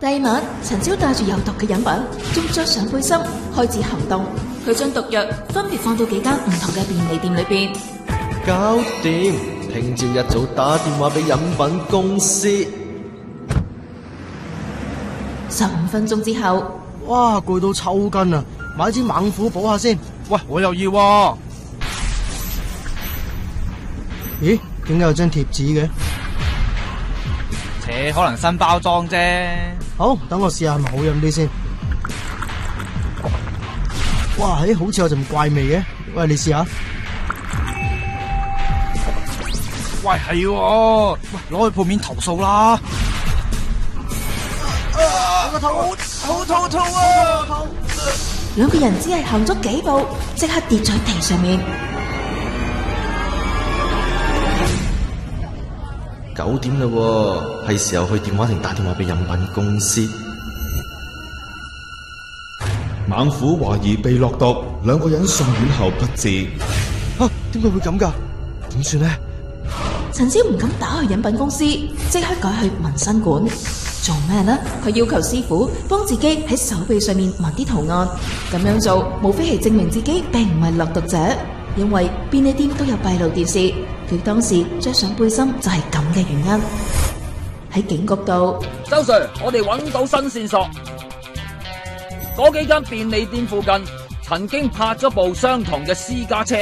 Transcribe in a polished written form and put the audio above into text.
第二晚，陳超帶住有毒嘅飲品，仲着上背心，開始行動。佢將毒藥分別放到幾間唔同嘅便利店裏邊。搞掂，聽朝一早打電話俾飲品公司。15分鐘之後，哇，攰到抽筋啊！買支猛虎補下先。喂，我又要喎。咦？點解有張貼紙嘅？可能新包裝啫。好，等我試下係咪好飲啲先。哇，好似有陣怪味嘅。喂，你試下。喂，係喎，喂，攞去鋪面投訴啦。我個頭好痛啊！兩個人只係行咗幾步，即刻跌在地上面。9點啦喎，係時候去電話亭打電話俾飲品公司。猛虎懷疑被落毒，2個人送院後不治。吓，點解會咁㗎？點算呢？陳超唔敢打去飲品公司，即刻改去紋身館。做咩呢？佢要求師傅幫自己喺手臂上面紋啲圖案。咁樣做，無非係證明自己並唔係落毒者。因為便利店都有閉路電視，佢當時着上背心就係咁嘅原因。喺警局度，周 Sir， 我哋揾到新線索。嗰幾間便利店附近曾經泊咗部相同嘅私家車，